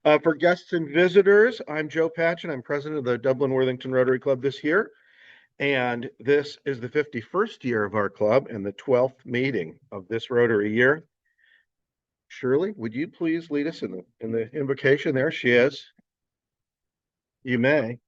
For guests and visitors, I'm Joe Patchen. I'm president of the Dublin Worthington Rotary Club this year. And this is the 51st year of our club and the 12th meeting of this Rotary year. Shirley, would you please lead us in the invocation? There she is. You may.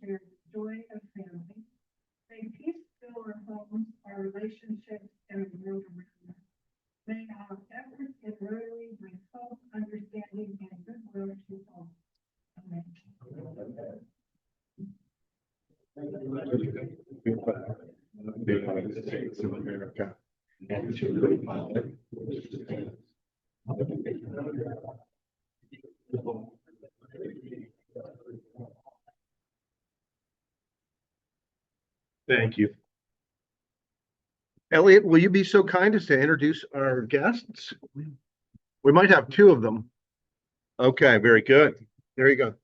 Share the joy of family. May peace fill our homes, our relationships, and the world around us. May our efforts in Rotary bring hope, understanding, and goodwill to all. Amen. The United States of America and to the republic which stands Thank you. Elliot, will you be so kind as to introduce our guests? We might have two of them. Okay, very good. There you go.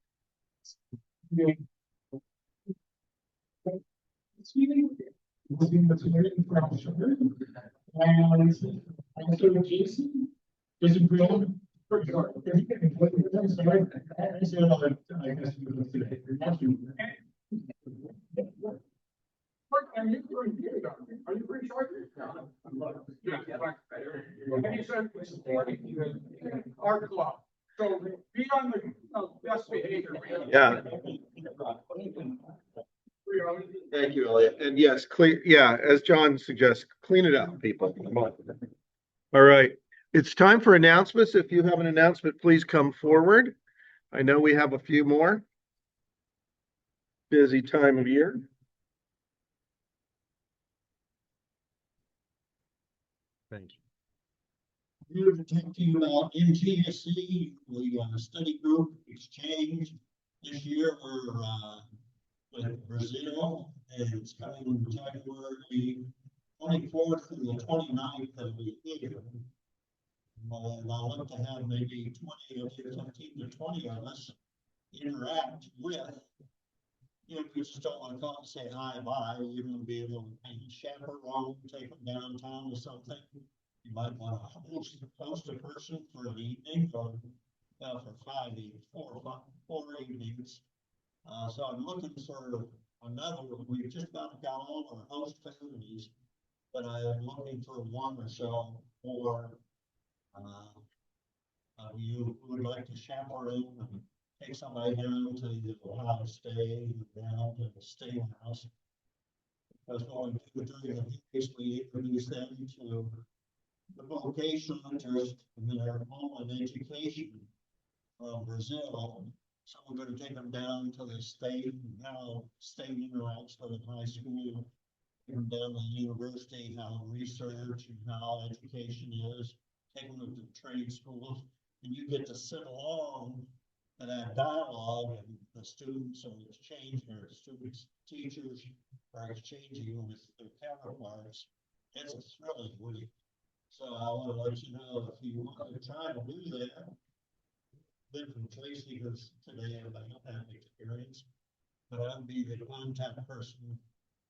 And also Jason is a great. Are you pretty short? Our club. So be on the best behavior. Yeah. Thank you, Elliot. And yes, as John suggests, clean it up, people. Come on. All right. It's time for announcements. If you have an announcement, please come forward. I know we have a few more. Busy time of year. Thank you. Here to talk to you about MTSC, the study group exchange. This year we're with Brazil, and it's coming January 24th through the 29th of the year. And I'll look to have maybe 15 to 20 of us interact with. You know, you just don't want to come and say hi, bye. You're going to be able to chaperone, take them downtown or something. You might want to host a person for an evening or for 5 evenings, four evenings. So I'm looking for another one. We've just about got all our host families, but I'm looking for one or so more you who would like to chaperone and take somebody down to the Ohio State, down to the State House. Because what we do during the case, we introduce them to the vocational interest in their home and education from Brazil. So we're going to take them down to the state and how state interacts with the high school, take them down to the university, how research and how education is, take them to the trade schools, and you get to sit along and that dialogue, and the students are exchanging, or students, teachers are exchanging with their counterparts. It's a thrilling week. So I want to let you know if you want to try to do that. Ben from Tracy goes today about that experience, but I'll be the contact person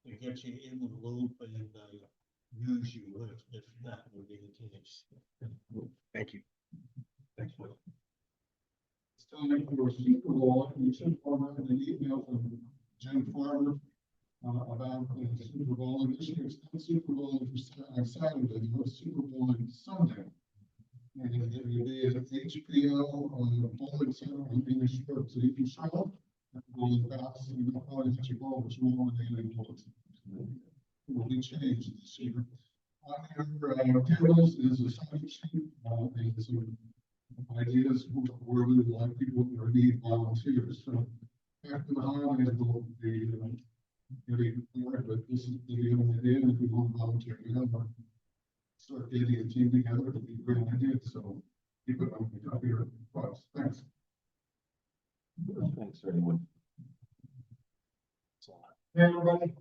to get you in the loop and use you if that would be the case. Thank you. Thanks, Will. It's time for Super Bowl. You should forward an email from Jim Farmer about the Super Bowl. And this year it's not Super Bowl on Saturday, but Super Bowl on Sunday. And it will be at HBO on the bowling center on Main Street. So you can show up and bowling pass, and you don't probably hit your ball, but you won't win any bullets. It will be changed this year. On your tables is a sign sheet and some ideas where we would like people or need volunteers. So after the holidays, we'll be getting more, but this is the beginning of the end. If we want to volunteer together, start getting a team together, it'll be a great idea. So keep it on the top of your thoughts. Thanks. Thanks, everyone. Hey, everybody.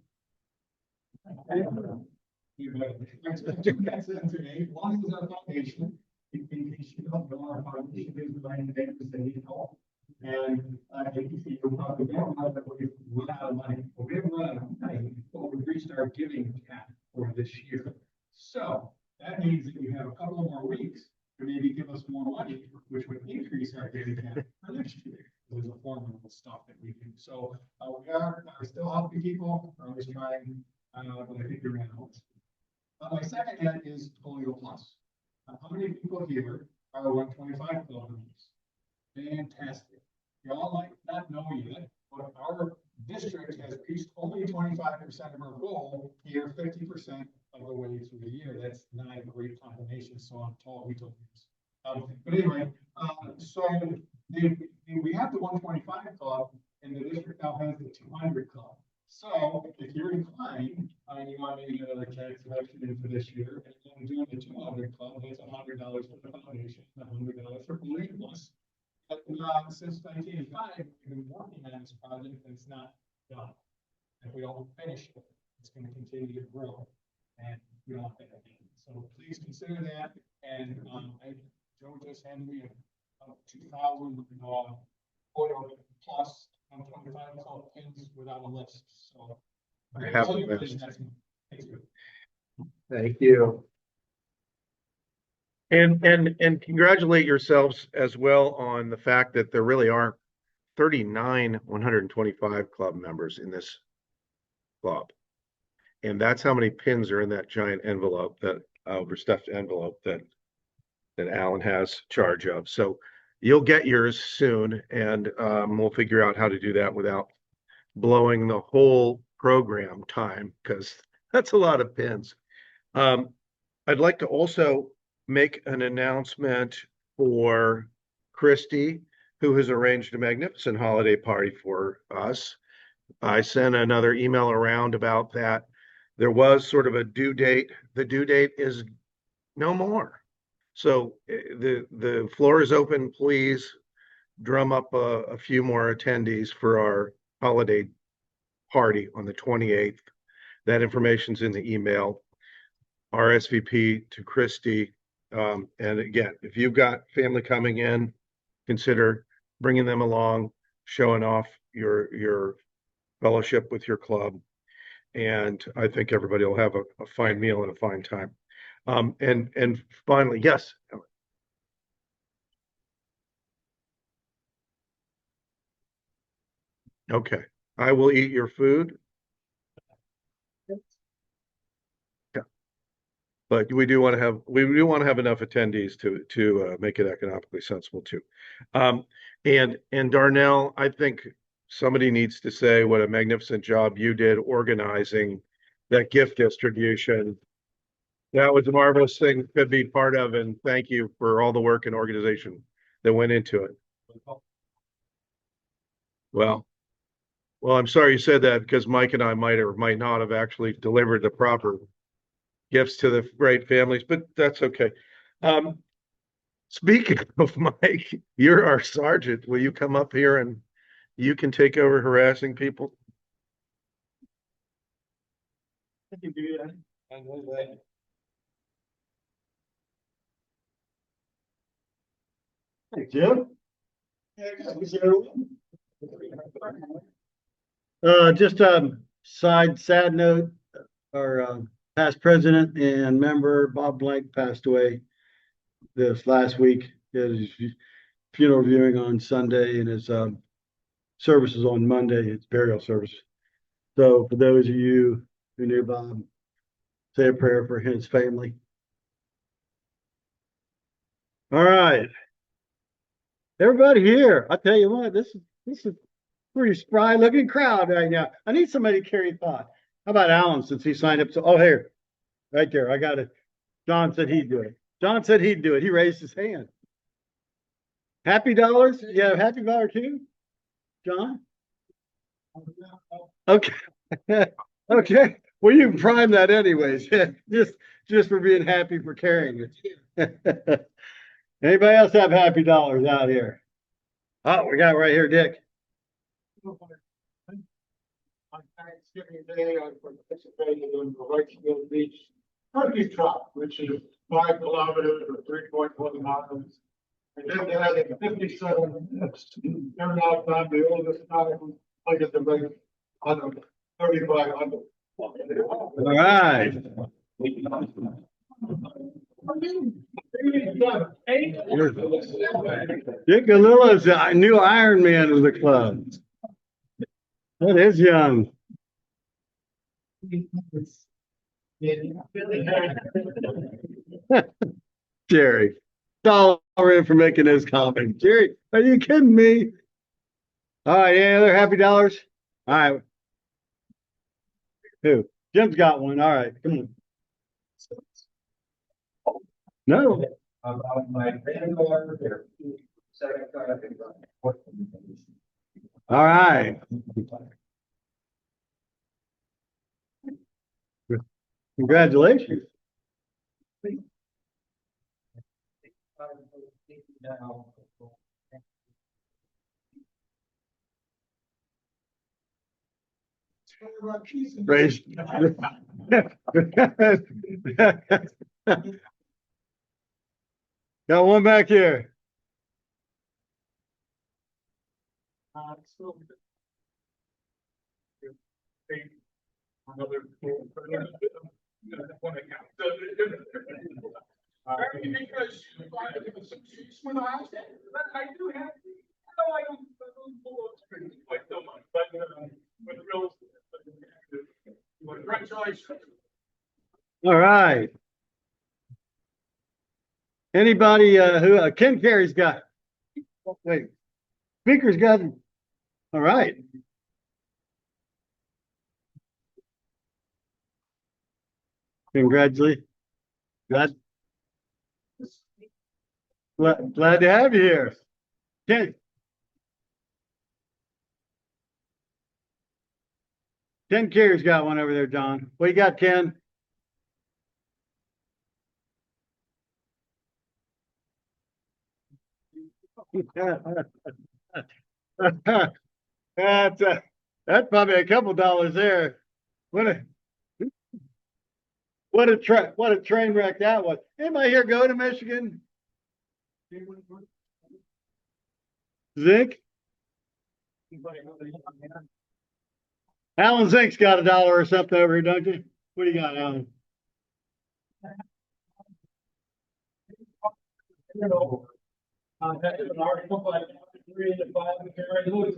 That's today, as long as our foundation, in case you don't know, our foundation is designed to need help. And you'll probably know that we've run out of money. Well, we haven't run out of money, but we've reached our giving cap for this year. So that means that we have a couple more weeks to maybe give us more money, which would increase our giving cap for next year. There's a formula of stuff that we do. So we are still helping people. We're always trying, but I think we're in out. My second ad is Polio Plus. How many people here are 125 club members? Fantastic. Y'all might not know yet, but our district has reached only 25% of our goal here, 50% of the way through the year. That's not a great combination, so I'm told we told this. But anyway, so we have the 125 club, and the district now has the 200 club. So if you're inclined, and you want maybe another tax reduction in for this year, and you're doing the 200 club, that's $100 for the foundation, $100 for Polio Plus. But since 1985, we've been working on this project, and it's not done. If we don't finish it, it's going to continue to grow, and we don't want that again. So please consider that. And Joe just handed me a 2,000 Polio Plus 125 club pins without a list. So I have a list. Thank you. Thank you. And congratulate yourselves as well on the fact that there really are 39 125 club members in this club. And that's how many pins are in that giant envelope, that overstuffed envelope that Alan has charge of. So you'll get yours soon, and we'll figure out how to do that without blowing the whole program time, because that's a lot of pins. I'd like to also make an announcement for Christy, who has arranged a magnificent holiday party for us. I sent another email around about that. There was sort of a due date. The due date is no more. So the floor is open. Please drum up a few more attendees for our holiday party on the 28th. That information's in the email. RSVP to Christy. And again, if you've got family coming in, consider bringing them along, showing off your fellowship with your club. And I think everybody will have a fine meal and a fine time. And finally, yes. Okay, I will eat your food. But we do want to have enough attendees to make it economically sensible too. And Darnell, I think somebody needs to say what a magnificent job you did organizing that gift distribution. That was a marvelous thing to be part of, and thank you for all the work and organization that went into it. Well, I'm sorry you said that, because Mike and I might or might not have actually delivered the proper gifts to the right families, but that's okay. Speaking of Mike, you're our sergeant. Will you come up here and you can take over harassing people? I can do that. I know that. Hey, Jim. Just a sad note, our past president and member Bob Blank passed away this last week. He had his funeral viewing on Sunday, and his services on Monday, his burial service. So for those of you who knew Bob, say a prayer for his family. All right. Everybody here, I tell you what, this is a pretty spry looking crowd right now. I need somebody to carry thought. How about Alan, since he signed up? So, oh, here, right there. I got it. John said he'd do it. John said he'd do it. He raised his hand. Happy dollars? Yeah, happy dollar too, John? Okay. Okay. Well, you can prime that anyways. just for being happy for carrying it. Anybody else have happy dollars out here? Oh, we got right here, Dick. On Thanksgiving Day, I participated in the Wrightsville Beach turkey trot, which is 5 kilometers or 3.1 miles. And then they had a 57, turnout time, the oldest time, I get to make, I don't know, 3,500. All right. Dick Galillo is a new Iron Man of the club. That is young. Jerry, dollar in for making those comments. Jerry, are you kidding me? All right, any other happy dollars? All right. Who? Jim's got one. All right, come on. No. About my granddaughter, their second time. All right. Congratulations. Raise. Got one back here. All right. Anybody who Ken Carey's got? Wait, Speaker's got. All right. Congratulations. Glad to have you here. Ken Carey's got one over there, John. What you got, Ken? That's probably a couple dollars there. What a train wreck that was. Anybody here go to Michigan? Zink? Alan Zink's got $1 or something over here, don't you? What do you got, Alan? I had an article by Rotary and by Gary Lewis.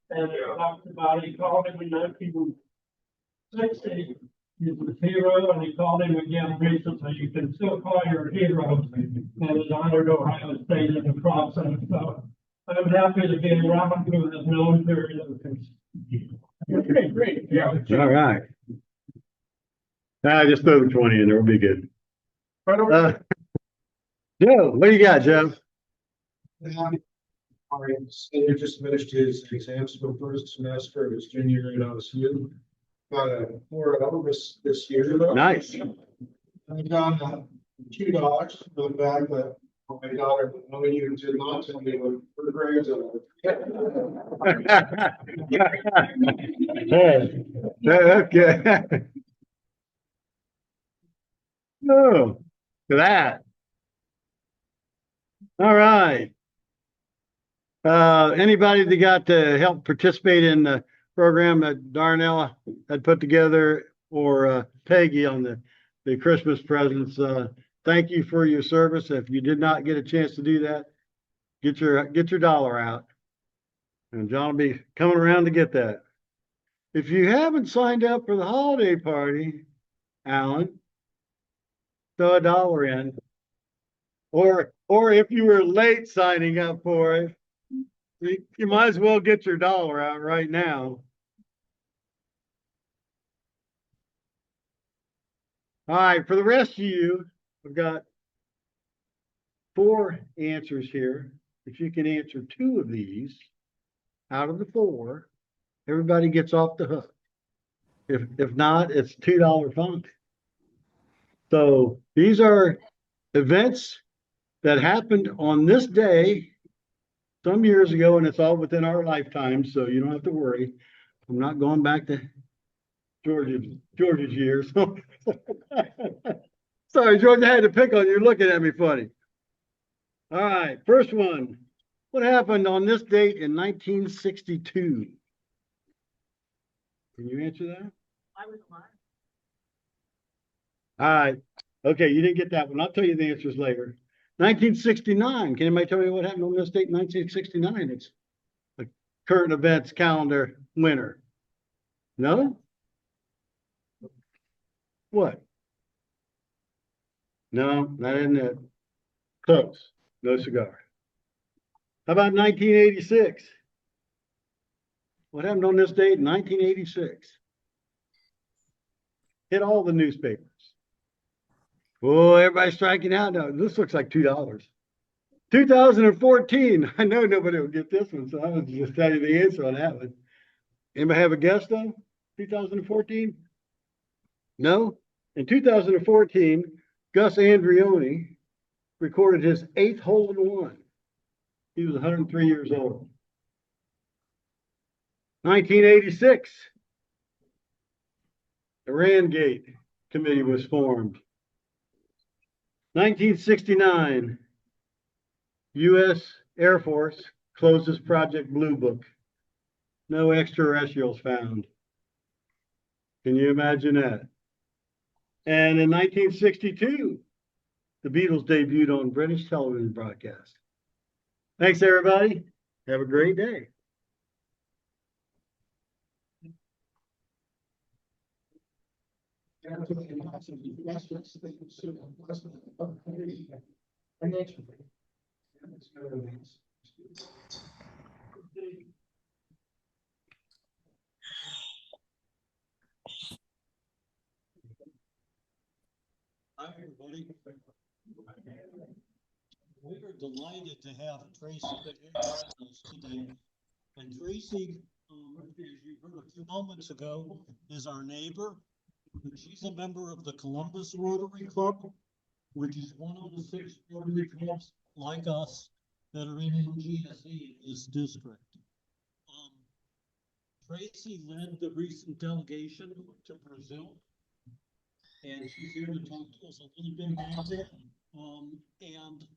And it talked about, he called him in 1960, he's a hero, and he called him again recently. You can still call your hero, and he's honored Ohio State in the process. So I'm happy to be around who has known Gary Lewis. Okay, great. Yeah. All right. Just throw the 20 in there, we'll be good. Joe, what do you got, Joe? Senior just finished his exams for the first semester of his junior year at OSU. Got a 4.0 this year. Nice. I got $2 for the fact that my daughter, knowing you did not tell me what her grades are. Hey, okay. Oh, look at that. All right. Anybody that got to help participate in the program that Darnell had put together, or Peggy on the Christmas presents, thank you for your service. If you did not get a chance to do that, get your dollar out, and John will be coming around to get that. If you haven't signed up for the holiday party, Alan, throw $1 in. Or if you were late signing up for it, you might as well get your dollar out right now. All right, for the rest of you, we've got 4 answers here. If you can answer 2 of these out of the 4, everybody gets off the hook. If not, it's $2 fine. So these are events that happened on this day some years ago, and it's all within our lifetime, so you don't have to worry. I'm not going back to George's years. Sorry, George, I had to pick on you. You're looking at me funny. All right, first one. What happened on this date in 1962? Can you answer that? I was alive. All right. Okay, you didn't get that one. I'll tell you the answers later. 1969. Can anybody tell me what happened on this date in 1969? It's a current events calendar winner. No? What? No, not in it. Close. No cigar. How about 1986? What happened on this date in 1986? Hit all the newspapers. Oh, everybody's striking out now. This looks like $2. 2014. I know nobody will get this one, so I was just telling you the answer on that one. Anybody have a guess though? 2014? No? In 2014, Gus Andreoni recorded his 8th hole in one. He was 103 years old. 1986, Iran Gate Committee was formed. 1969, U.S. Air Force closes Project Blue Book. No extraterrestrials found. Can you imagine that? And in 1962, the Beatles debuted on British television broadcast. Thanks, everybody. Have a great day. Hi, everybody. We are delighted to have Tracy join us today. And Tracy, as you heard a few moments ago, is our neighbor. She's a member of the Columbus Rotary Club, which is one of the 6 Rotary clubs like us that are in NGSE in this district. Tracy led the recent delegation to Brazil, and she's here to talk to us a little bit about that. And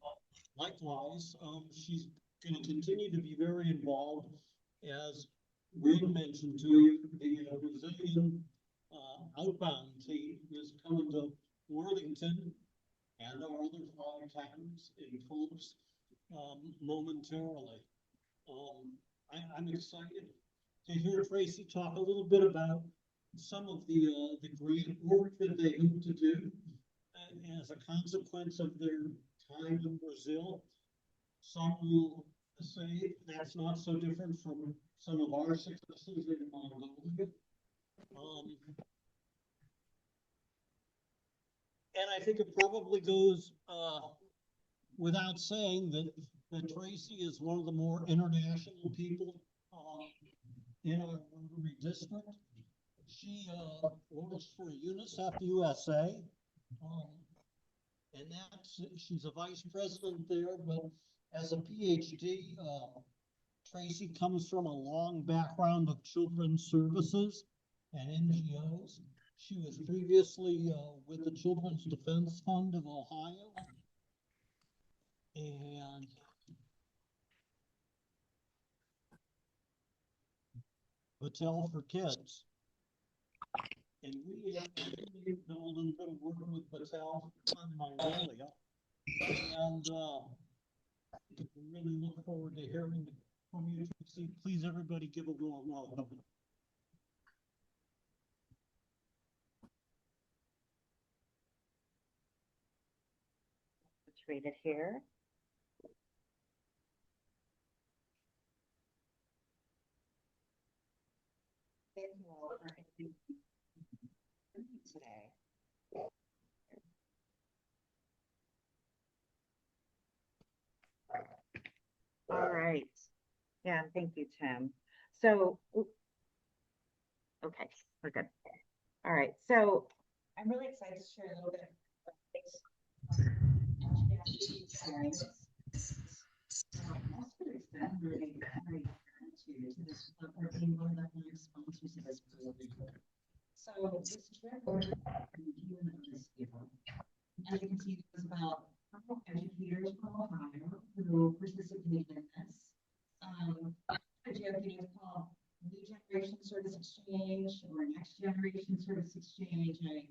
likewise, she's going to continue to be very involved, as Reed mentioned to you, the Brazilian outbound team is coming to Worthington and our other 5 towns and clubs momentarily. I'm excited to hear Tracy talk a little bit about some of the great work that they hope to do as a consequence of their time in Brazil. Some will say that's not so different from some of our successes in Mongolia. And I think it probably goes without saying that Tracy is one of the more international people in our Rotary district. She works for UNICEF USA, and she's a vice president there, but as a PhD, Tracy comes from a long background of children's services and NGOs. She was previously with the Children's Defense Fund of Ohio, and Battelle for Kids. And we have done a little bit of work with Battelle on Mongolia, and we really look forward to hearing from you, Tracy. Please, everybody, give a warm welcome. Let's read it here. Thank you all for attending today. All right. Yeah, thank you, Tim. So, okay, we're good. All right, so I'm really excited to share a little bit of this experience. Also extend really great gratitude to this club for being one of the sponsors of this program. So this trip, you know this people. as you can see, it was about educators from Ohio who participated in this. A joke, you know, it's called New Generation Service Exchange or Next Generation Service Exchange. I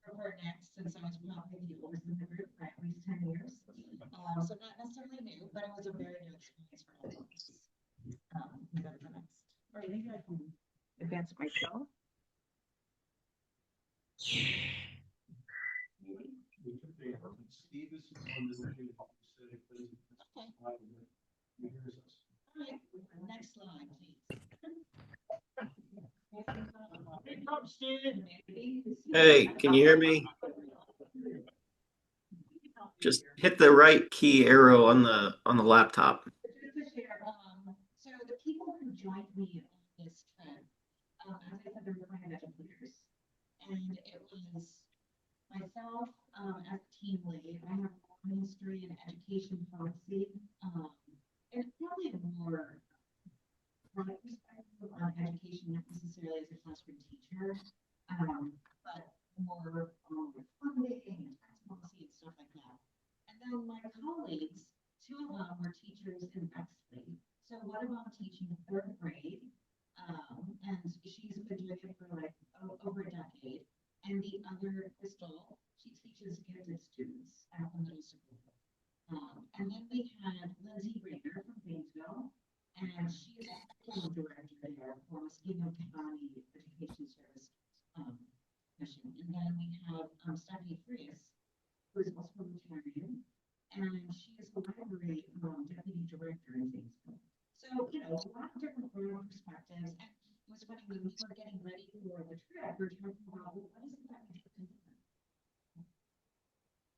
prefer next since I was probably the oldest in the group for at least 10 years. So not necessarily new, but it was a very new experience for all of us. Go to the next. Or maybe I can advance it myself. Maybe. Steve is on the video. Okay. All right, next slide, please. Hey, can you hear me? Just hit the right key arrow on the laptop. So the people who joined me on this trip, as I said, they were kind of educators. And it was myself, as team lead. I have long history in education policy, and probably a more broad perspective on education, not necessarily as a classroom teacher, but more on funding and tax policy and stuff like that. And then my colleagues, two of them were teachers in Bexley. So one of them teaching third grade, and she's been doing it for like over a decade. And the other, Crystal, she teaches gifted students at the middle school. And then we had Lindsay Rayner from Painesville, and she is a curriculum director there for Muskegon County Education Service Mission. And then we have Stephanie Frias, who is also a Rotarian, and she is the library deputy director in Painesville. So, you know, a lot of different broad perspectives. And it was funny when we were getting ready for the trip, we were talking about, well, what is it that we do different?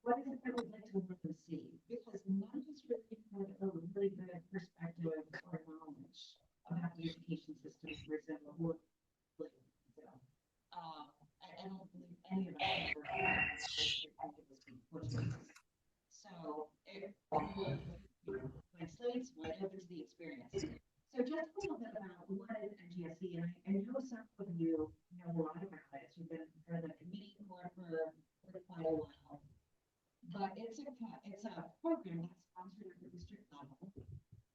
What is it that we'd like to learn and see? Because none of us really had a really good perspective or knowledge about the education system, for example, or I don't believe any of us ever so it my slates went over to the experience. So just a little bit about what is NGSE, and I know some of you know a lot about it. You've been part of the committee for quite a while. But it's a program that's sponsored at the district level,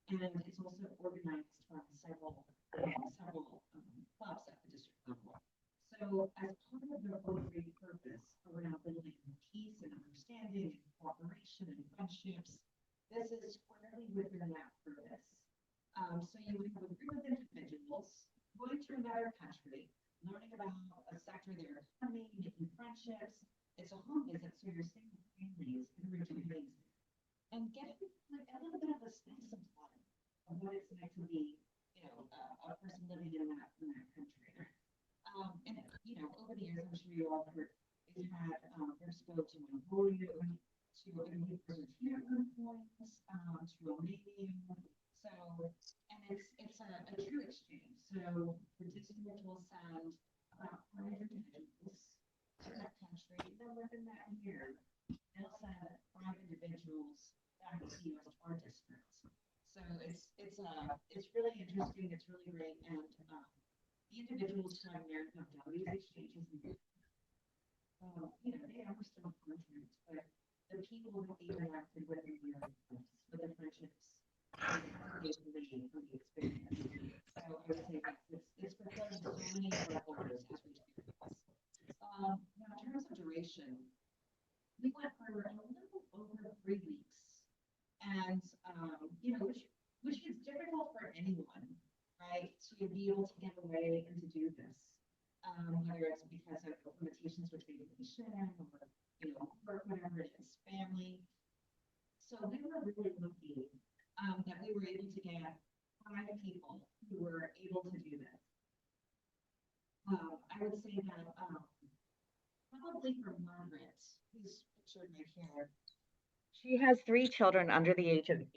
and it's also organized from several clubs at the district level. So as part of the Rotary purpose around building peace and understanding and cooperation and friendships, this is squarely within that purpose. So you would have a group of individuals going to another country, learning about a sector of their economy, making friendships. It's a home visit, so you're staying with families and rejuvenating and getting like a little bit of a sense of life of what it's like to be, you know, a person living in that country. And you know, over the years, I'm sure you all heard, we've had groups go to Mongolia, to Argentina, to Romania. So, and it's a true exchange. So participants will send about 5 individuals to that country. They'll live in that year. They'll send 5 individuals back to our districts. So it's really interesting. It's really great, and the individuals from there have done these exchanges. You know, they are still content, but the people that they interacted with in the with the friendships, they from the experience. So I would say that it's fulfilling so many of our goals as we do this. Now, in terms of duration, we went for a little over 3 weeks, and you know, which is difficult for anyone, right, to be able to get away and to do this, whether it's because of limitations with vacation or, you know, work, whatever it is, family. So we were really lucky that we were able to get 5 people who were able to do this. I would say that probably for Margaret, who's pictured right here, she has 3 children under the age of 8.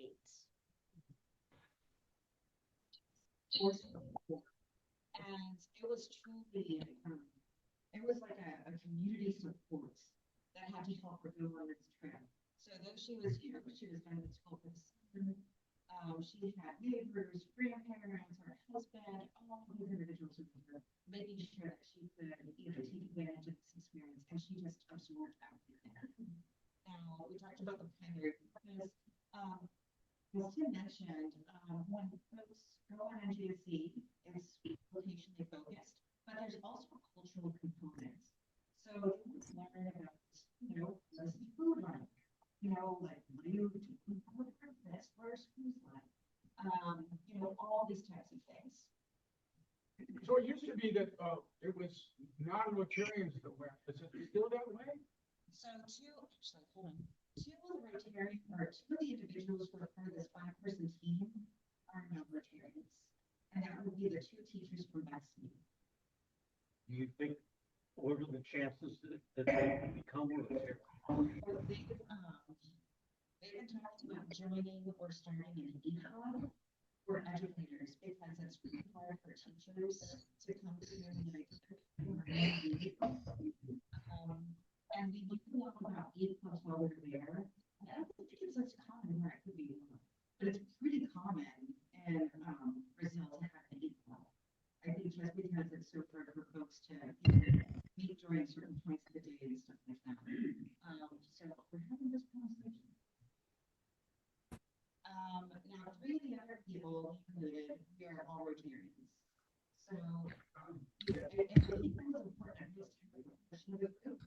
And it was truly, it was like a community support that had to help her go on this trip. So though she was here, she was going to school for the summer. She had neighbors, grandparents, her husband, all of these individuals who were making sure that she could, you know, take advantage of this experience, and she just absorbed everything. talked about the primary purpose. As Tim mentioned, when folks go on NGSC, it's vocationally focused, but there's also cultural components. So they want to learn about, what is the food like? Like, what do you do for breakfast? What are schools like? All these types of things. So it used to be that, it was non-Rotarians that went, is it still that way? So hold on. Two of the Rotarian, or two of the individuals who are part of this 5-person team are not Rotarians. And that would be the 2 teachers from Betsy. Do you think, what are the chances that they become Rotarians? Well, they've been talking about joining or starting an e-club for educators, because it's required for teachers to come to and we looked a lot about e-clubs while we were there. I don't think it's as common where it could be, but it's pretty common in Brazil to have an e-club. I think just because it's so hard for folks to meet during certain points of the day and stuff like that. So we're having this conversation. Now, 3 of the other people included, we are all Rotarians. So, I think that was important just to have a question of the group.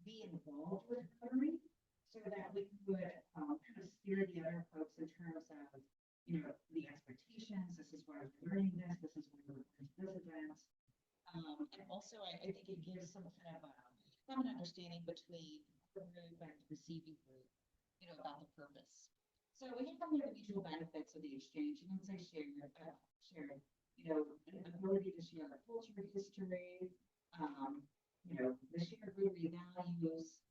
Be involved with Rotary so that we could kind of steer the other folks in terms of, the expectations. This is why we're learning this. This is why we're going to this event. And also, I think it gives some kind of a common understanding between the group and the receiving group, about the purpose. So we have the mutual benefits of the exchange. And as I share, an ability to share our culture, history, the shared Rotary values,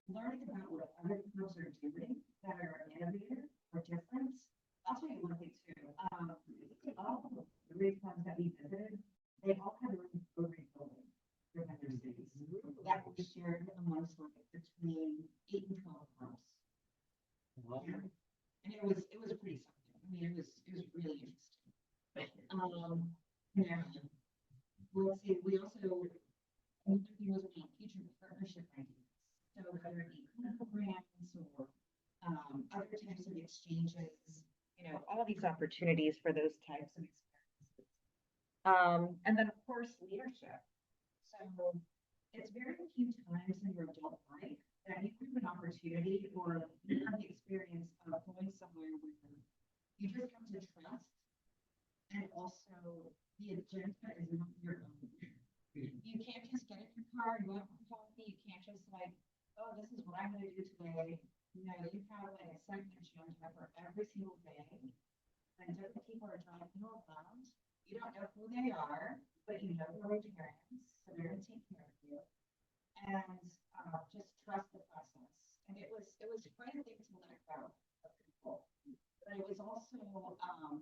learning about what other clubs are doing that are innovative or different. I'll tell you one thing too. All of the Rotary clubs that we visited, they all had their own Rotary building within their cities that was shared amongst between 8 and 12 clubs. Wow. Yeah. And it was pretty something. I mean, it was really interesting. Yeah. Let's see. We also another thing was about future partnership ideas. So whether it be clinical grants or other types of exchanges, all these opportunities for those types of experiences. And then of course leadership. So it's very few times in your adult life that you have an opportunity or you have the experience of going somewhere where you just come to trust, and also the agenda is not your own. You can't just get in your car and go out for coffee. You can't just oh, this is what I'm going to do today. You have a second agenda for every single day, and different people are driving you around. You don't know who they are, but they're Rotarians, so they're going to take care of you. And just trust the process. And it was quite a thing to let go of people. But it was also, I don't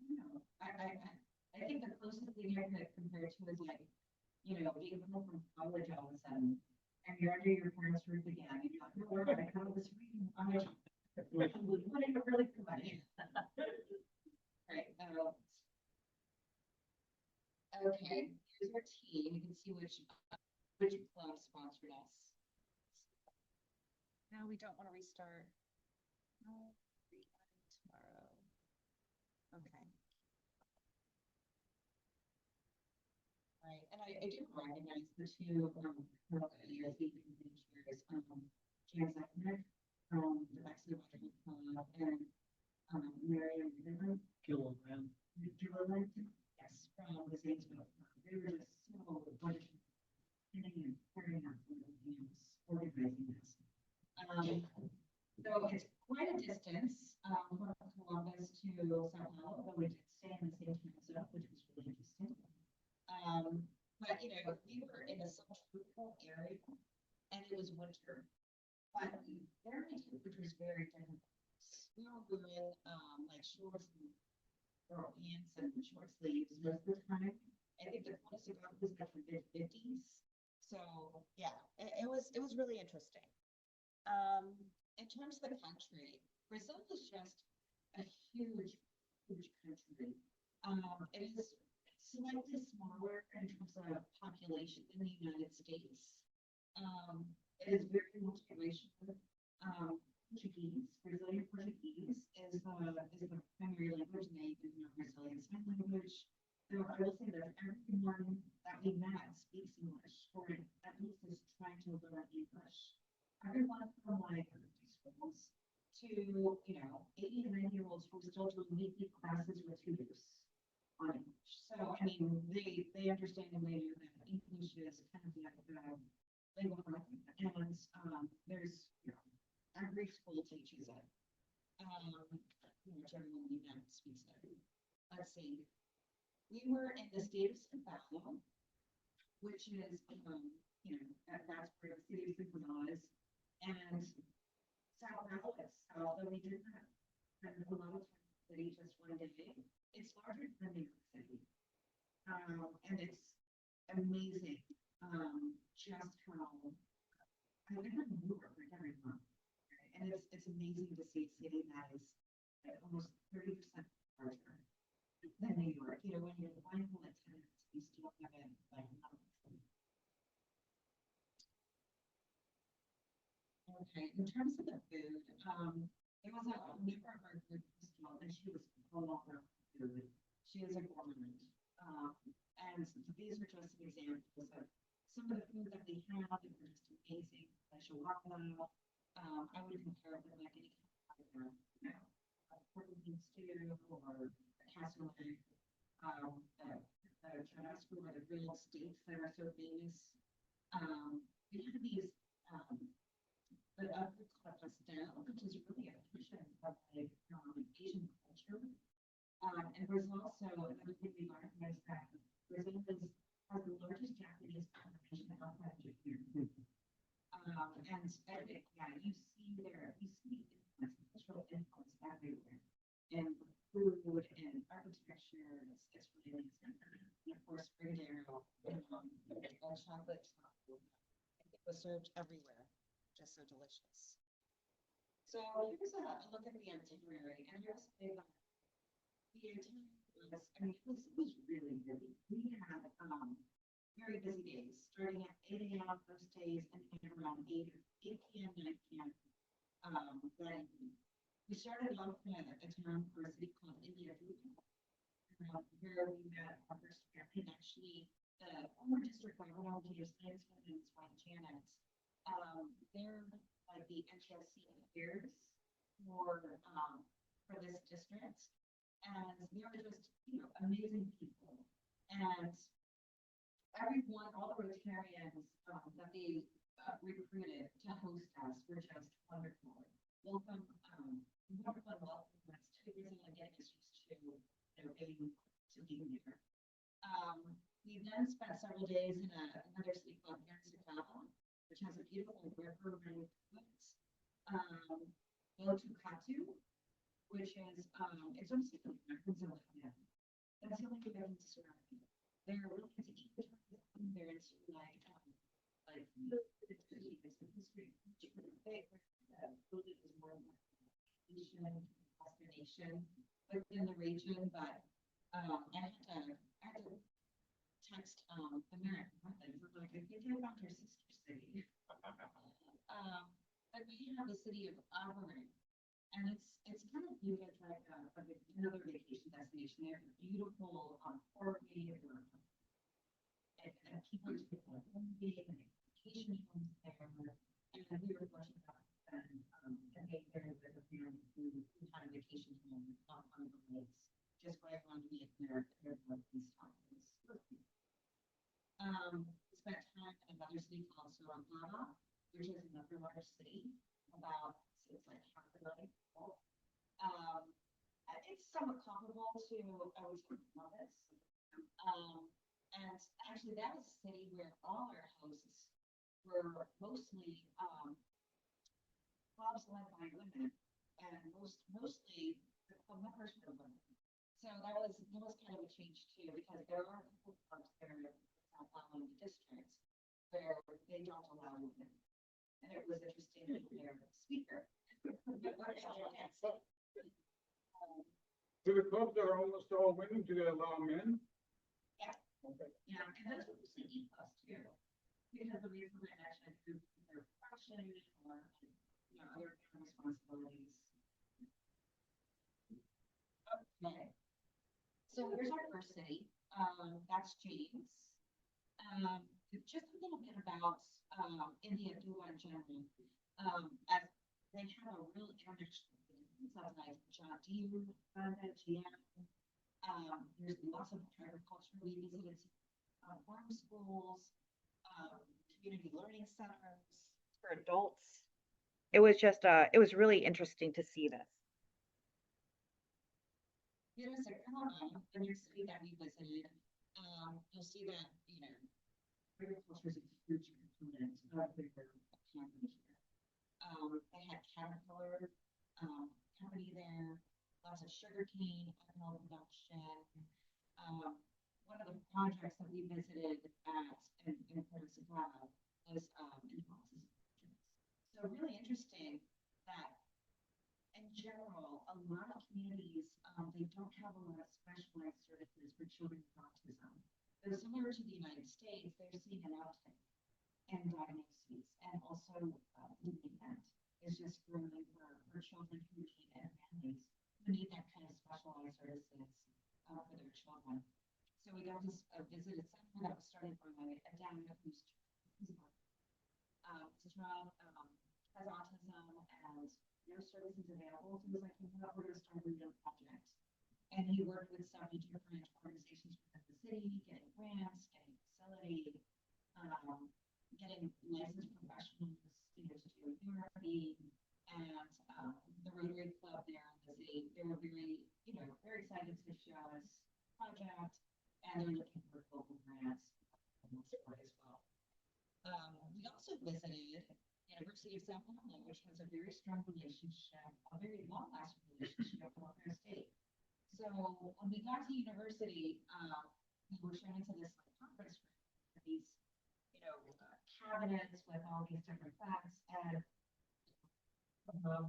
know, I think the closest thing I could compare to is being home from college all of a sudden, and you're under your parents' roof again. You're like, no, we're going to come this week. I'm going to put in a really good money. Right. Okay, here's our team. You can see which club sponsored us. No, we don't want to restart. No, restart tomorrow. Okay. All right, and I do recognize the 2 ESB committee chairs, Jan Zechner from the Bexley Club and Marion Gilliland. Yes, from the Zanesville. They were just so wonderful. And carrying out organizing this. So it's quite a distance from Columbus to Sao Paulo, but we did stay in the same time zone, which was really interesting. But we were in a subtropical area, and it was winter. But their temperature was very different. We were wearing shorts or pants and short sleeves most of the time. I think the coolest it got was the mid-50s. So yeah, it was really interesting. In terms of the country, Brazil is just a huge country. It is slightly smaller in terms of population than the United States, It is very multiracial. Portuguese, Brazilian Portuguese is the primary language, and they use Brazilian Sign Language. So I will say that everyone that we met speaks English, or at least is trying to learn English. Everyone from like elementary schools to, 80 and 90-year-olds who are still doing weekly classes with tutors on English. So, I mean, they understand and they know that English is kind of the lingua franca, and there's, every school teaches it. Everyone we met speaks it. Let's see. We were in the state of São Paulo, which is, that's where the city of São Paulo is. And Sao Paulo itself, though we did not spend a lot of time in the city just one day, it's larger than New York City. And it's amazing, just how, I live in New York every month. And it's amazing to see a city that is almost 30% larger than New York. When you're mindful of tenants, you still have it like okay, in terms of the food, there was a member of our group, and she was all over food. She is a gourmand. And these are just examples of some of the food that we have that were just amazing. I should walk them out. I would compare it with like any kind of, pork and bean stew or a cassoulet, the churrasco or the grilled steaks that are so famous. We have these, the other called pastel, which is really a fusion of like Asian culture. And there's also another thing we learned was that Brazil has the largest Japanese population outside of Japan. And yeah, you see cultural influence everywhere in food and architecture. It's really amazing. And of course, Frigidaire and chocolate. It was served everywhere, just so delicious. So here's a look at the itinerary, and here's the itinerary was, it was really busy. We had very busy days, starting at 8 a.m. most days and around 8 p.m., 9 p.m. That evening. We started off at a town or a city called India, where we met our first family, and actually the former district governor, Peter Science and his wife Janet. They're like the NTSC affairs for this district, and they were just amazing people, and everyone, all the Rotarians that they recruited to host us were just wonderful. Welcome, welcome us to Brazil and getting us used to being there. We then spent several days in another city called São, which has a beautiful river running through it. Botucatu, which is it's almost like a Brazil. That's the only thing I can describe. They're really into ecotourism. They're into like history. Food is more like Asian destination within the region, but I had to text American Methods. Like, I think I found her sister city. But we have the city of Auburn, and it's kind of viewed as like another vacation destination. They have beautiful Corey and people just like homestay and vacation homes there. And we were fortunate enough to spend a day there with a family who had a vacation home on the lakes, just right around me at their stop. We spent time in another city called Sorocaba, which is another large city, it's like half a million people. It's somewhat comparable to, I would say, Columbus. And actually, that was a city where all our hosts were mostly clubs led by women, and mostly the club members were women. So that was kind of a change too, because there are a couple of clubs there in Sao Paulo district where they don't allow women. And it was interesting to hear the speaker. So the clubs are almost all women, do they allow men? Yeah. Okay. Yeah, and that's what we see ethos too. because of the reason I mentioned, through their profession or, other kind of responsibilities. Okay. So here's our first city, that's James. Just a little bit about, India Dua in general. As they have a real international business, like John Deere, GM. There's lots of agriculture. We visited farm schools, community learning centers for adults. It was just, it was really interesting to see this. Here's a another city that we visited. You'll see that, agriculture is a huge component of their economy here. They had Caterpillar, company there, lots of sugarcane, ethanol production. One of the projects that we visited in Puerto Sagado was analysis. So really interesting that in general, a lot of communities, they don't have a lot of specialized services for children with autism. But similar to the United States, they're seeing an uptick in diagnoses, and also the demand is just growing for children who need it, and families who need that kind of specialized services for their children. So we got to visit a center that was started by a dad whose child has autism, and no services available. So he was like, we're going to start a real project. And he worked with several different organizations within the city, getting grants, getting facility, getting licensed professionals, to do therapy, and the Rotary Club there in the city. They were very, very excited to show us project, and they're looking for local grants and support as well. We also visited University of South Carolina, which has a very strong relationship, a very long-lasting relationship with Ohio State. So when we got to university, we were shown into this conference room with these, cabinets with all these different facts, and with the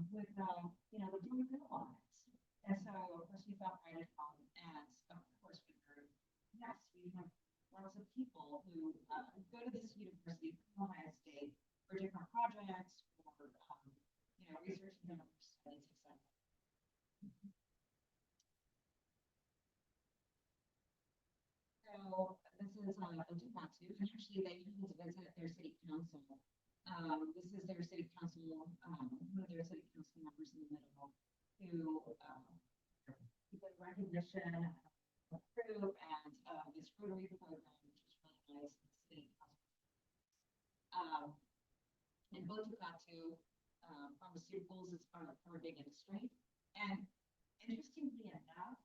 doing real on it. And so of course we felt right at home, and of course we heard, yes, we have lots of people who go to this university from Ohio State for different projects, or research and studies, etc. So this is Ojibwatu, and actually they usually visit their city council. This is their city council, one of their city council members in the middle, who give recognition, approve, and this Rotary program, which is really nice in the city council. In Ojibwatu, pharmaceuticals is part of our big industry, and interestingly enough,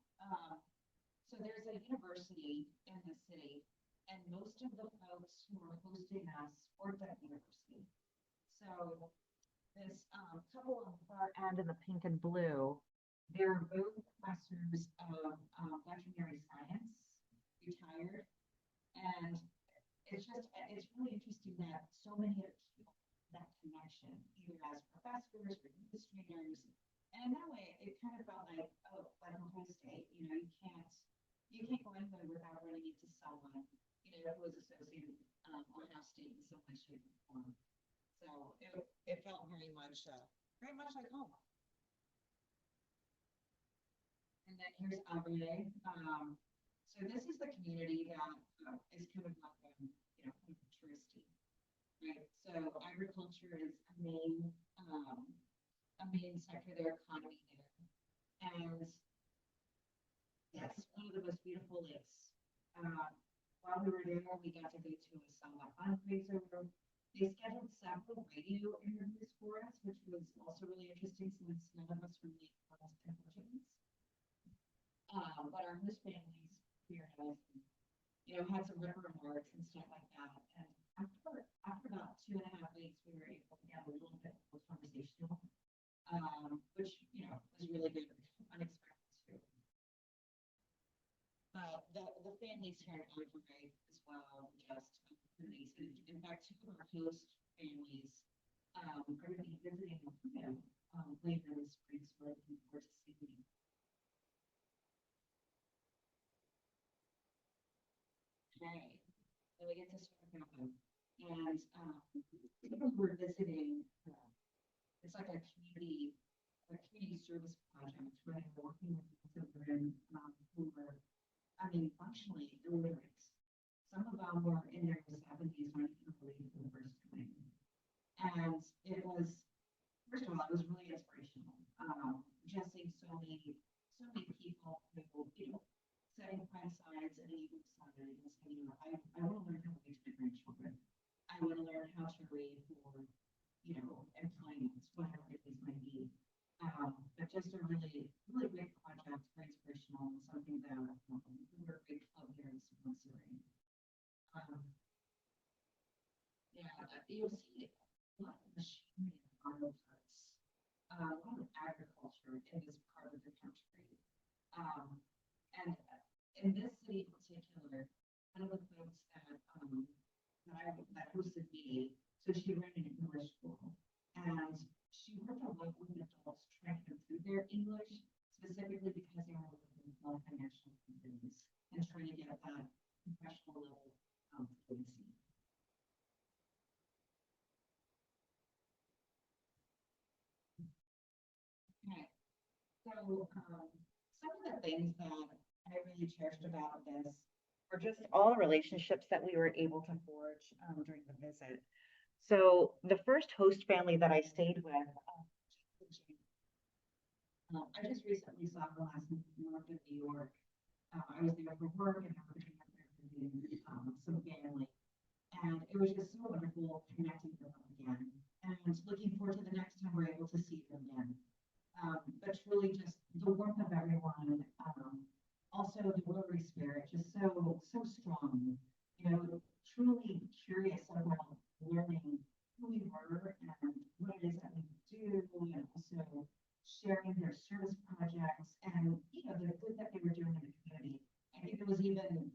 so there's a university in the city, and most of the folks who are hosting us worked at the university. So this couple on the far end in the pink and blue, they're both professors of veterinary science, retired, and it's really interesting that so many of people have that connection, either as professors or administrators, and in that way, it kind of felt like, like Ohio State, you can't go anywhere without running into someone, who was associated with Ohio State in some way, shape, or form. So it felt very much like home. And then here's Abre. So this is the community that is kind of like touristy, right? So agriculture is a main sector of their economy there, and that's one of the most beautiful lakes. While we were there, we got to go to a Samba fundraiser. They scheduled several radio interviews for us, which was also really interesting since none of us were really Portuguese. But our host families here had some river remarks and stuff like that. And after about 2.5 weeks, we were able to have a little bit more conversational, which was really good, unexpected too. The families here at Rotary as well, just amazing. In fact, two of our host families are going to be visiting later this spring, so we're looking forward to seeing you. Okay, so we get to start happen. And And, people who were visiting, it's like a community service project where they're working with children, who were, I mean, functionally illiterate. Some of them were in their seventies when I believe for the first time. And it was, first of all, it was really inspirational. Just seeing so many people who, setting aside and even aside and saying, I want to learn how to raise my grandchildren. I want to learn how to raise for, employment, whatever it is might be. But just a really, really great project, very inspirational, and something that we're a big club here in sponsoring. You'll see a lot of machinery and auto parts, a lot of agriculture in this part of the country. And in this city in particular, one of the folks that hosted me, so she ran an English school, and she worked a lot with adults trying to improve their English, specifically because they were working with multinational companies and trying to get that professional level fluency. Okay, so some of the things that I really cherished about this were just all the relationships that we were able to forge during the visit. So the first host family that I stayed with, I just recently saw the last north of New York. I was there for work and I was there for some family. And it was just so wonderful connecting with them again. And looking forward to the next time we're able to see them again. But truly just the warmth of everyone. Also the Rotary spirit, just so strong. Truly curious about learning who we were and what it is that we do, and also sharing their service projects and the good that they were doing in the community. I think there was even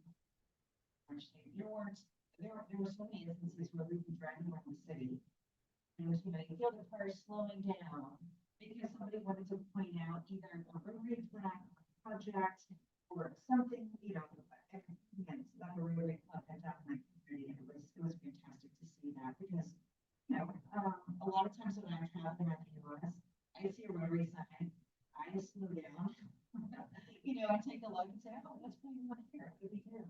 actually there were so many instances where we were driving around the city and you feel the car slowing down because somebody wanted to point out either a Rotary flag project or something, improvements that the Rotary Club had done in my community. And it was fantastic to see that because, a lot of times when I'm traveling around the US, I see a Rotary sign, I slow down, I take a look and say, oh, that's what you want to hear. What do we do?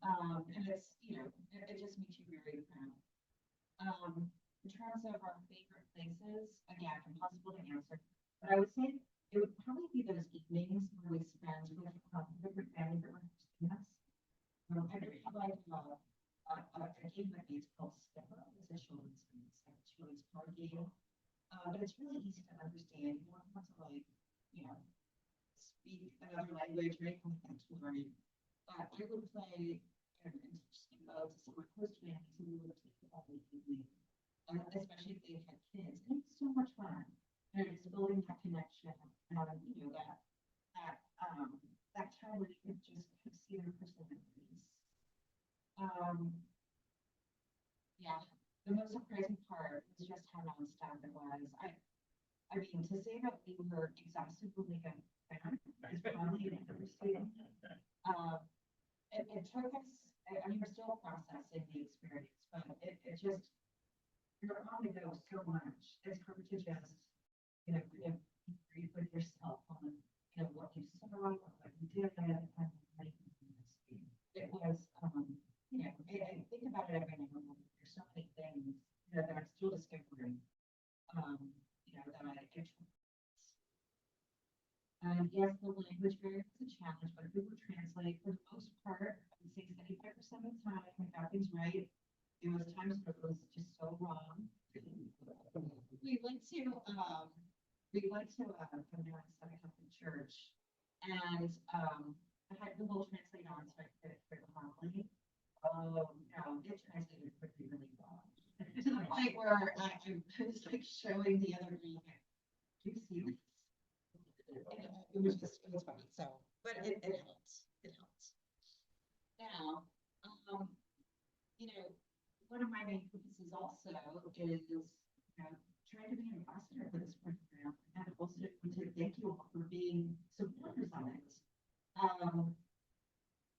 And it's, it just makes you very proud. In terms of our favorite places, again, impossible to answer, but I would say it would probably be those evenings where we spend with different family members. I really like a game with me. It's called Skipper. It's a children's game. It's like a children's card game. But it's really easy to understand. You don't have to speak another language or anything like that to learn it. I would play and Skipper to some of my host families who we would play all the evening. Especially if they had kids. And it's so much fun. And it's building that connection, that time where you can just see their personalities. The most surprising part was just how nonstop it was. I mean, to say that we were exhaustively fan is probably an understatement. It took us, we're still processing the experience, but it just, you're on the go so much. It's hard to just, brief with yourself on, what you saw, what you did, and it was, I think about it every now and then. There's so many things that I'm still discovering, that I and yes, the language barrier is a challenge, but Google Translate, for the most part, I would say 75% of the time, we got things right. There was times where it was just so wrong. We went to a Catholic church, and I had Google Translate on, so I could for the homily. Oh no, it translated quickly really well. To the point where I was like showing the other girl, do you see this? It was fun. So, but it helps. It helps. Now, one of my main purposes also is, trying to be an ambassador for this program, and also to thank you all for being supporters of it.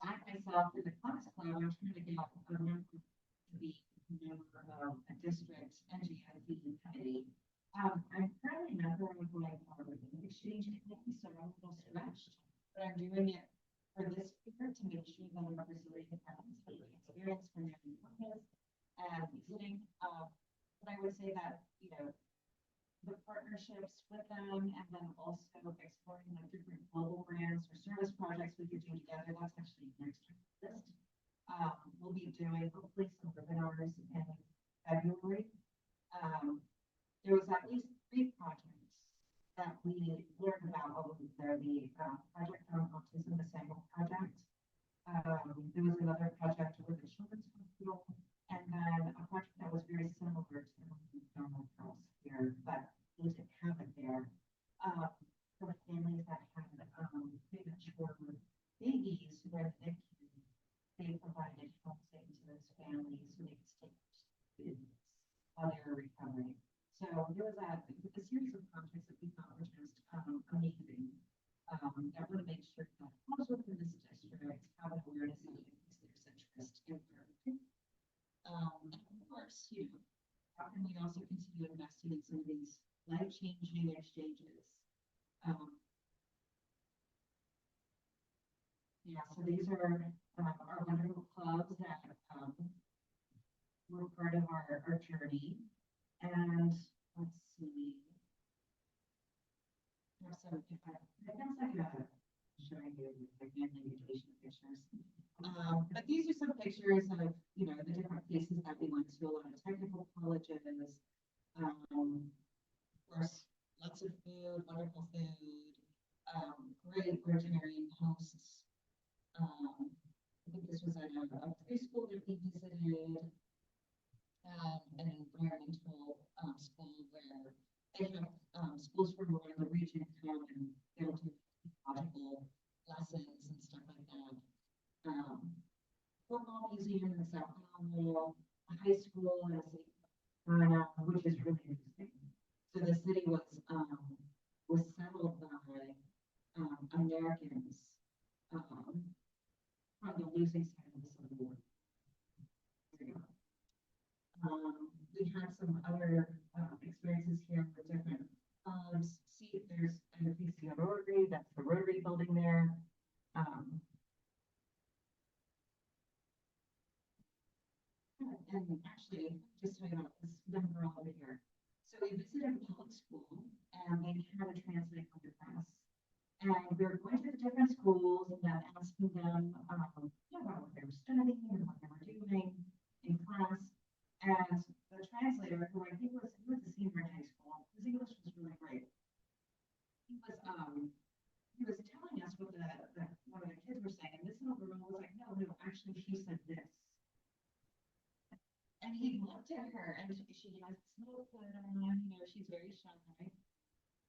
I myself, in the class club, I'm trying to get a member to be member of a district NGIC committee. I'm currently a member of like our exchange committee, so I'm a little stretched, but I'm doing it for this year to make sure that I'm representing departments with experience from their departments and visiting. But I would say that, you know, the partnerships with them and then also exploring like different global brands or service projects we could do together. That's actually next on the list. We'll be doing hopefully some webinars in February. There was at least 3 projects that we learned about over there. The project on autism, the Samuel project. There was another project with the children's hospital, and then a project that was very similar to Donald House here, but we didn't have it there. For the families that had premature babies who were in they provided housing to those families so they could stay while they were recovering. So there was a series of projects that we thought were just amazing. That really make sure that homes within this district have an awareness of there's interest in therapy. And of course, you know, how can we also continue investing in some of these life-changing exchanges? Yeah, so these are our wonderful clubs that were part of our journey. And let's see. There's some, it feels like showing you like invitation pictures. But these are some pictures of, you know, the different places that we went to, a lot of technical colleges. Of course, lots of food, wonderful food, great vegetarian hosts. I think this was at a preschool that we visited, an environmental school where they have schools from around the region come and they'll do ecological lessons and stuff like that. Football museum in South Carolina, a high school in the city of Carolina, which is really interesting. So the city was settled by Americans from the losing side of the Civil War. We had some other experiences here with different see, there's a Rotary, that's the Rotary building there. And actually, just tell you about this young girl over here. So we visited a public school and they had a translate for the press. And we were going to the different schools and then asking them about what they were studying and what they were doing in class. And the translator, who I think was a senior in high school, his English was really great. He was telling us what one of the kids were saying, and this little girl was like, no, actually she said this. And he looked at her and she has this little hood on, you know, she's very shy.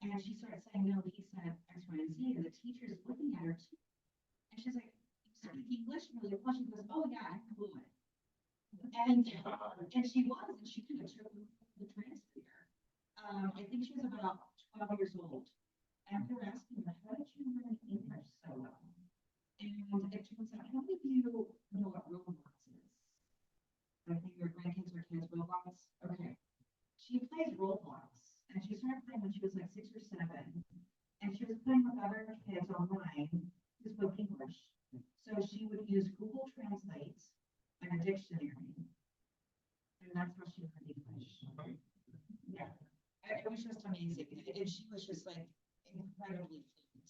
And she started saying, no, he said X, Y, and Z, and the teacher's looking at her too. And she's like, you speak English really well. She goes, oh yeah, I'm fluent. And she was, and she kind of took the translator. I think she was about 12 years old. And we were asking her, how did you learn English so well? And it turns out, how many of you know what Roblox is? I think your grandkids or kids Roblox. Okay. She plays Roblox, and she started playing when she was like 6 or 7. And she was playing with other kids online who spoke English. So she would use Google Translate and a dictionary. And that's how she learned English. Yeah. It was just amazing. And she was just like incredibly fluent.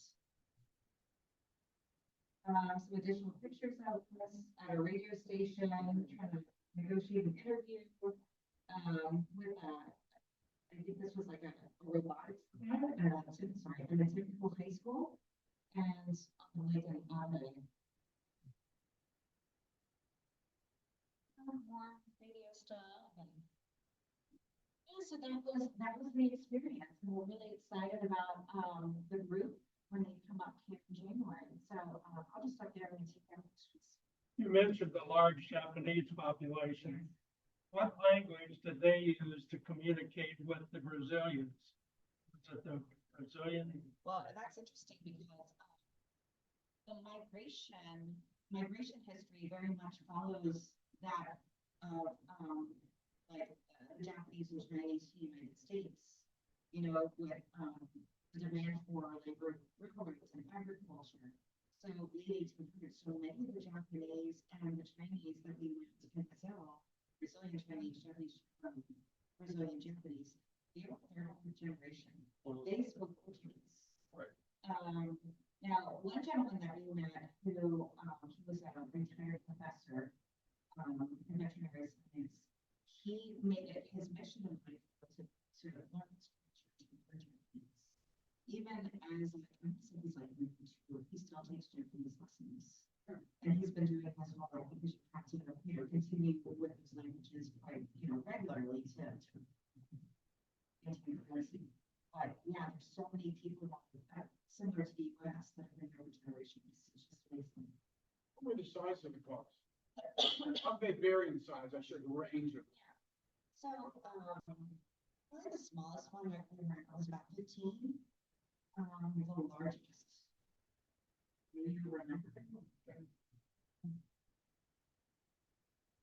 Some additional pictures of us at a radio station, trying to negotiate an interview with I think this was like a robotics lab at a technical high school, and like an more radio stuff, and yeah, so that was the experience, and we're really excited about the group when they come up here in January. So I'll just start there and take their questions. You mentioned the large Japanese population. What language did they use to communicate with the Brazilians? Was it the Brazilian? Well, that's interesting because the migration history very much follows that of, Japanese and Chinese to the United States. You know, with, the demand for labor rights and agriculture. So leading to the fact that so many of the Japanese and the Chinese that we went to Brazil, Brazilian Chinese, Brazilian Japanese, they were their own generation. They spoke Portuguese. Right. Now, one gentleman that we met who, he was a retired professor, in veterinary science, he made it his mission in life to learn this culture, to learn Japanese. Even as he's like, he still takes Japanese lessons. And he's been doing this all right because you have to, continue with those languages quite, regularly to maintain fluency. But yeah, there's so many people that similar to the US that have been there for generations. It's just amazing. What were the size of the cars? How they vary in size? I should range them. So, probably the smallest one I remember was about 15. The largest. Maybe you remember.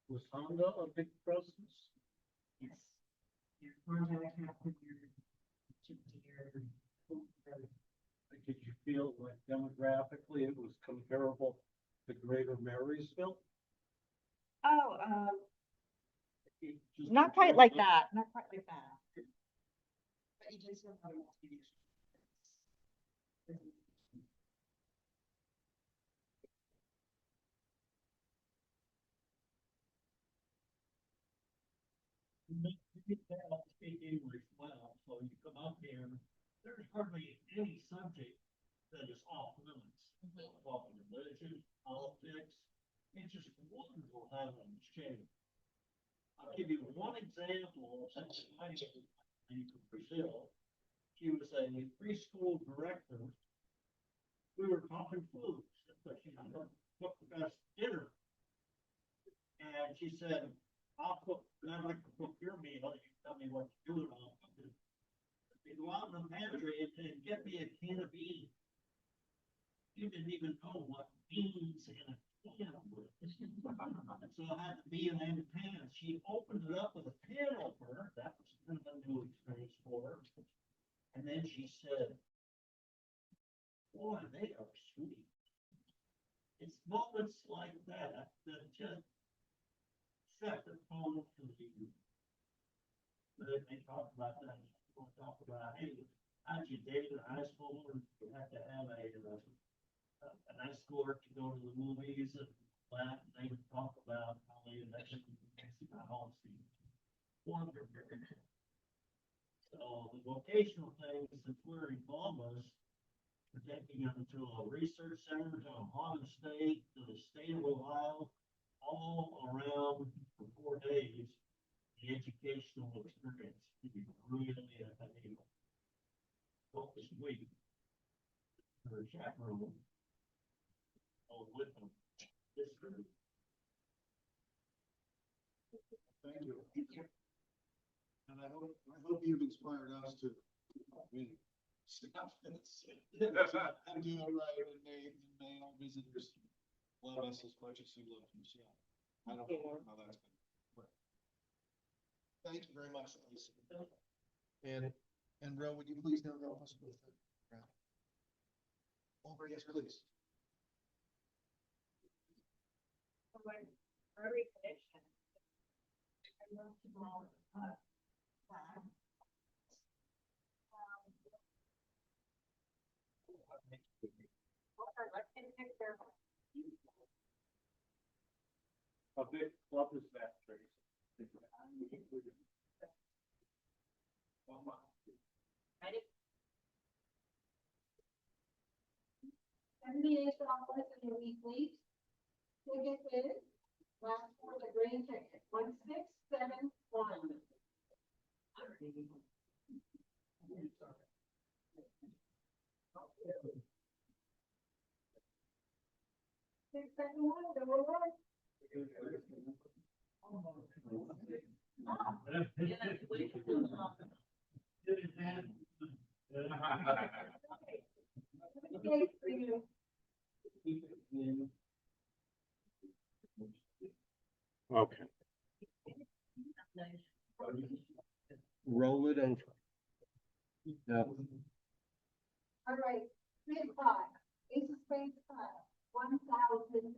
Was Honda a big presence? Yes. Your Honda Accord, your Jeep Deere. Did you feel like demographically it was comparable to Greater Marysville? Oh, Just not quite like that, not quite like that. But you did still have a multinational. You can speak English well, so you come up here, there's hardly any subject that is off limits. Talking religion, politics, it's just wonderful having an exchange. I'll give you one example. Since I came from Brazil, she was a preschool director. We were talking food, but she cooked the best dinner. And she said, I'd like to cook your meal. You tell me what to do and I'll cook it. They go out in the pantry and get me a can of beans. You didn't even know what beans in a can were. So I had the bean in the pan. She opened it up with a pan opener. That was kind of a new experience for her. And then she said, boy, they are sweet. It's moments like that that just set the tone for you. But they talk about that. We'll talk about, hey, how'd you date in high school? And you have to have a nice score to go to the movies and that. They would talk about how they invested in policy. Wonderful. So the vocational thing, since we're in Columbus, we're taking them to a research center, to Ohio State, to the state of Ohio, all around for 4 days. The educational experience to be really a focus week for a chaperone. With them. This group. Thank you. And I hope you've inspired us to, stop and do it right and may our visitors love us as much as you love Michelle. I don't know how that's been. Thank you very much, Lisa. And Ro, would you please now help us with the round? Over, yes, please. Rotary connection. I love to draw flag. How big club is that, Tracy? Ready? 78 dollars in a week lease. Ticket is last for the green ticket 1671. 671, double one. Okay, for you. Okay. Roll it over. Yeah. All right, bid five, Ace of Spades five, $1,009.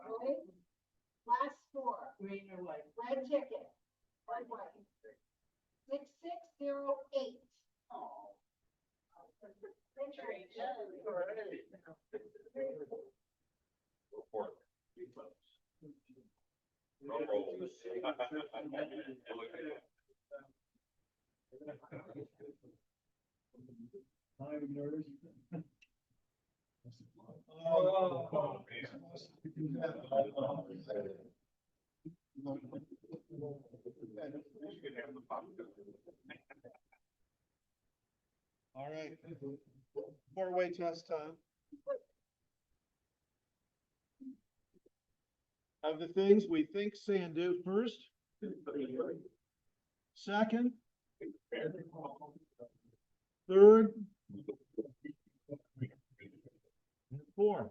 Okay? Last four. Green or white? Red ticket, or white. 6608. Oh. All right. Four-way test time. Of the things we think, say, and do first. Second. Third. Fourth.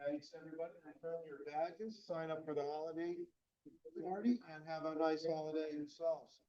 Thanks, everybody. Return your badges, sign up for the holiday party, and have a nice holiday yourselves.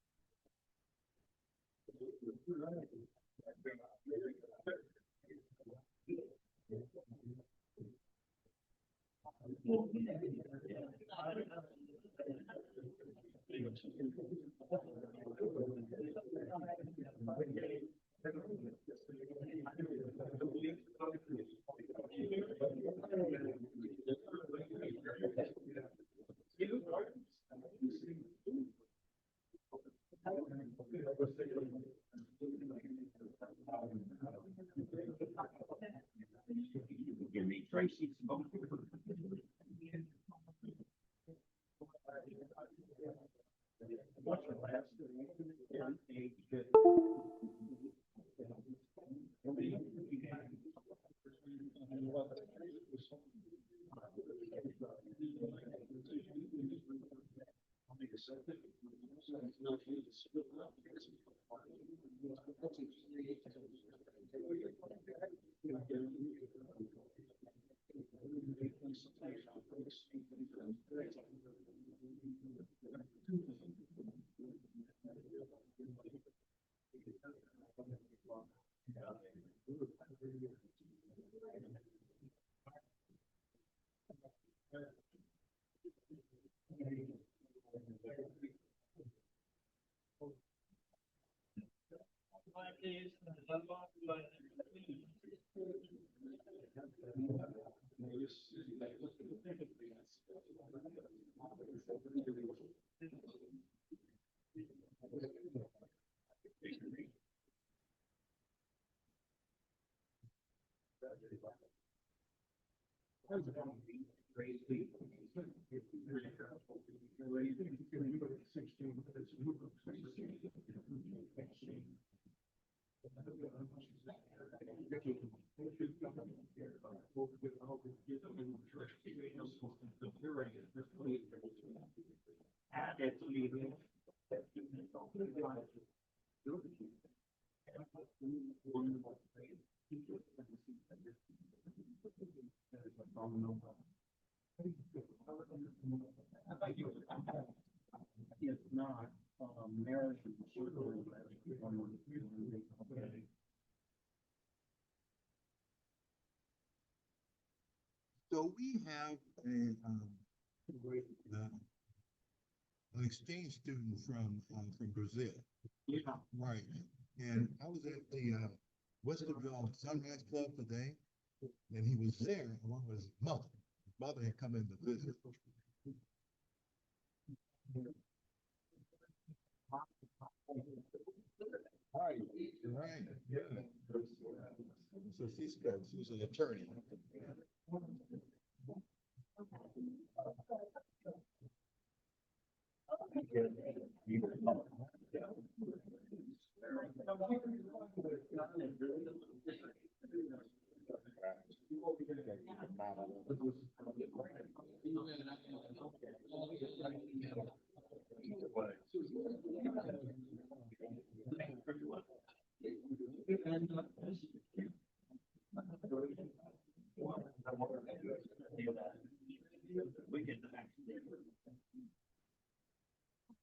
If not, marriage is certainly. So we have an exchange student from Brazil. Yeah. Right. And I was at the Westerville Sunrise Club today, and he was there along with his mother. His mother had come in to visit. Right, right, yeah. So she's good. She's an attorney.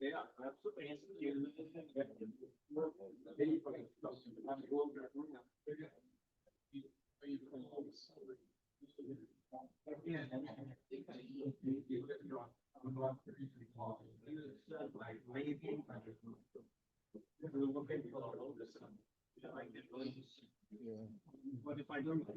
Yeah, absolutely. But if I don't.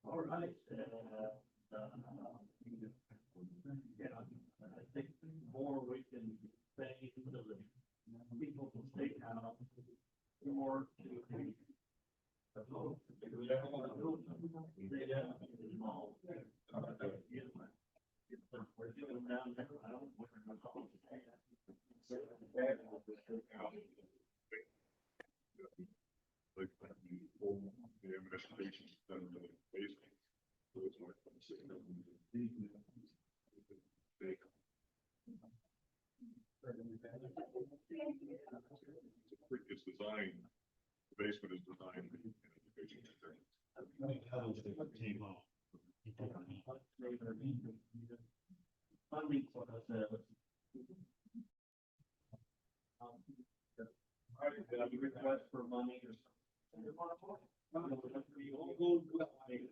All right. Yeah, I think the more we can say so that people can stay out, the more to. We're doing down there. I don't know. The investigation done in the basement. So it's more fun to sit down and it's designed, the basement is designed. Funding for us, request for money or something.